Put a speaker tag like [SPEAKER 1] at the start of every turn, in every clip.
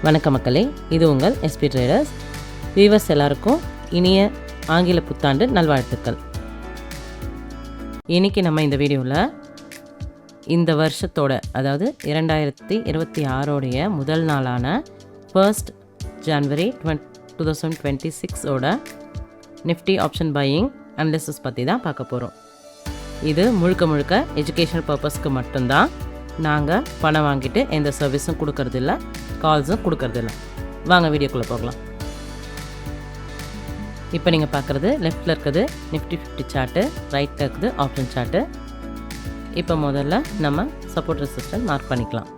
[SPEAKER 1] வணக்கம் மக்களே, இது உங்கள் எஸ்பி ட்ரேடர்ஸ். வீவர்ஸ் எல்லாருக்கும் இனிய ஆங்கில புத்தாண்டு நல்வாழ்த்துக்கள். இன்றைக்கி நம்ம இந்த வீடியோவில் இந்த வருஷத்தோட, அதாவது 2026 முதல் நாளான 1st January 2026 Nifty option buying analysis பற்றி தான் பார்க்க போகிறோம். இது முழுக்க எஜுகேஷனல் பர்பஸ்க்கு மட்டும்தான். நாங்கள் பணம் வாங்கிட்டு எந்த சர்வீஸும் கொடுக்கறதில்ல, கால்ஸும் கொடுக்கறதில்ல. வாங்க வீடியோக்குள்ளே போகலாம். இப்போ நீங்கள் பார்க்குறது லெஃப்டில் இருக்குது நிஃப்டி 50 சார்ட்டு, ரைட்டில் இருக்குது ஆப்ஷன் சார்ட்டு. இப்போ முதல்ல நம்ம சப்போர்ட் ரெசிஸ்டன்ஸ் மார்க் பண்ணிக்கலாம்.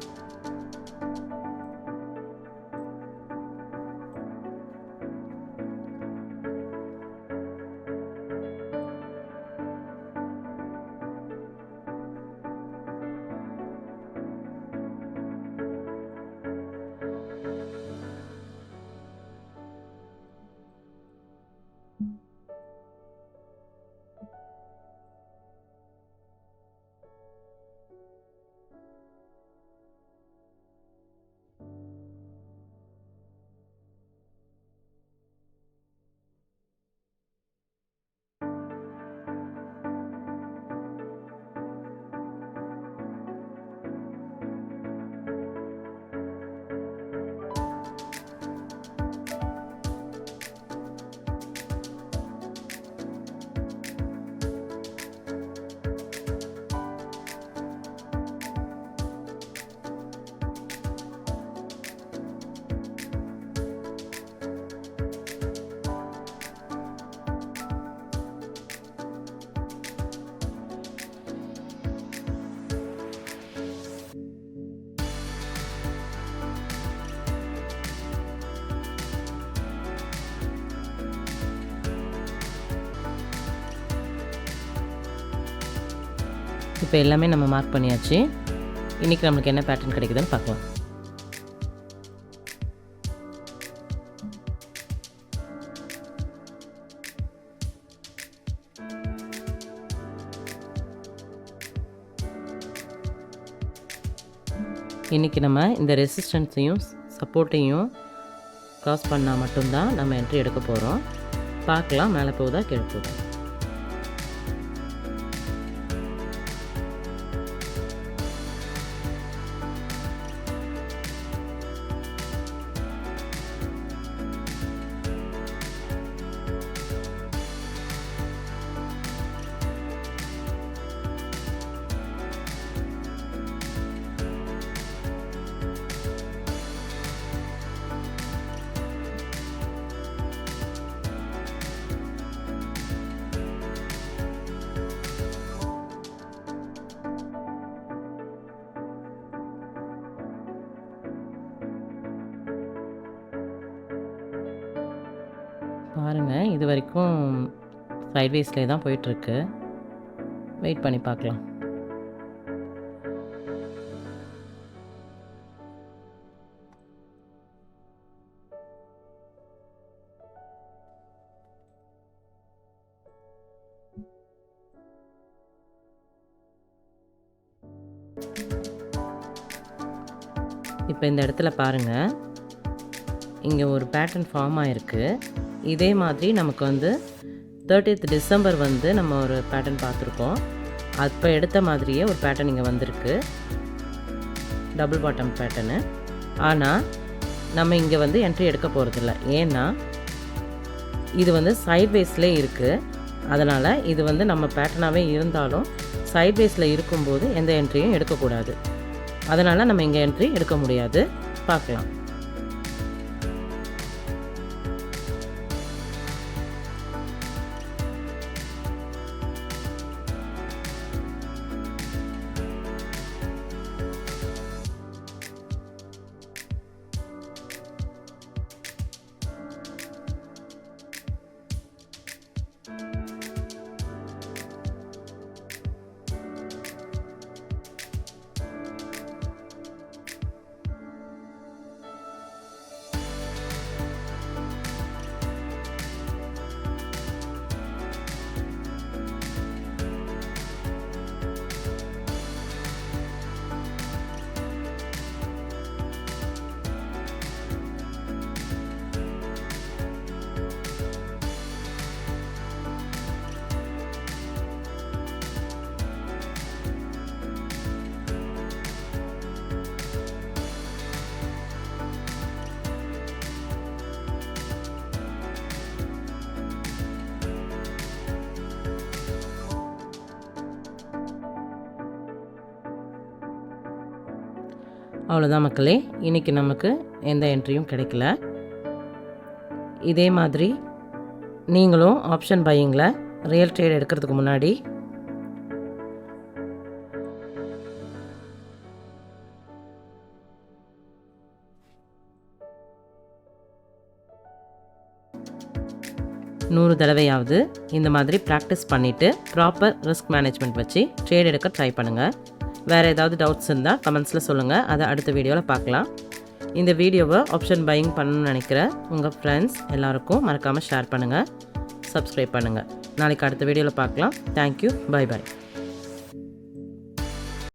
[SPEAKER 1] இப்போ எல்லாமே நம்ம மார்க் பண்ணியாச்சு. இன்றைக்கி நம்மளுக்கு என்ன பேட்டர்ன் கிடைக்குதுன்னு பார்க்கலாம். இன்றைக்கி நம்ம இந்த ரெசிஸ்டன்ஸையும் சப்போர்ட்டையும் க்ராஸ் பண்ணால் மட்டும்தான் நம்ம என்ட்ரி எடுக்க போகிறோம். பார்க்கலாம் மேலே போகுதா கீழே போகுதா. பாருங்கள், இது வரைக்கும் சைட்வேஸ்லேயே தான் போயிட்டுருக்கு. வெயிட் பண்ணி பார்க்கலாம். இப்போ இந்த இடத்துல பாருங்கள், இங்கே ஒரு பேட்டர்ன் ஃபார்ம் ஆகிருக்கு. இதே மாதிரி நமக்கு 30th டிசம்பர் நம்ம ஒரு பேட்டர்ன் பார்த்துருக்கோம். அப்போ எடுத்த மாதிரியே ஒரு பேட்டர்ன் இங்கே வந்திருக்கு, டபுள் பாட்டம் பேட்டர்னு. ஆனால் நம்ம இங்கே என்ட்ரி எடுக்க போகிறதில்ல. ஏன்னா இது சைட்வேஸ்லேயே இருக்குது. அதனால் இது நம்ம பேட்டர்னாகவே இருந்தாலும் சைட்வேஸில் இருக்கும்போது எந்த என்ட்ரியும் எடுக்கக்கூடாது. அதனால் நம்ம இங்கே என்ட்ரி எடுக்க முடியாது. பார்க்கலாம். அவ்வளோதான் மக்களே, இன்றைக்கி நமக்கு எந்த என்ட்ரியும் கிடைக்கல. இதே மாதிரி நீங்களும் ஆப்ஷன் பையிங்கில் ரியல் ட்ரேட் எடுக்கிறதுக்கு முன்னாடி நூறு தடவையாவது இந்த மாதிரி ப்ராக்டிஸ் பண்ணிவிட்டு ப்ராப்பர் ரிஸ்க் மேனேஜ்மெண்ட் வச்சு ட்ரேட் எடுக்க ட்ரை பண்ணுங்கள். வேறு ஏதாவது டவுட்ஸ் இருந்தால் கமெண்ட்ஸில் சொல்லுங்கள், அதை அடுத்த வீடியோவில் பார்க்கலாம். இந்த வீடியோவை ஆப்ஷன் பையிங் பண்ணணும்னு நினைக்கிற உங்கள் ஃப்ரெண்ட்ஸ் எல்லாருக்கும் மறக்காமல் ஷேர் பண்ணுங்கள், சப்ஸ்கிரைப் பண்ணுங்கள். நாளைக்கு அடுத்த வீடியோவில் பார்க்கலாம். Thank you, bye bye.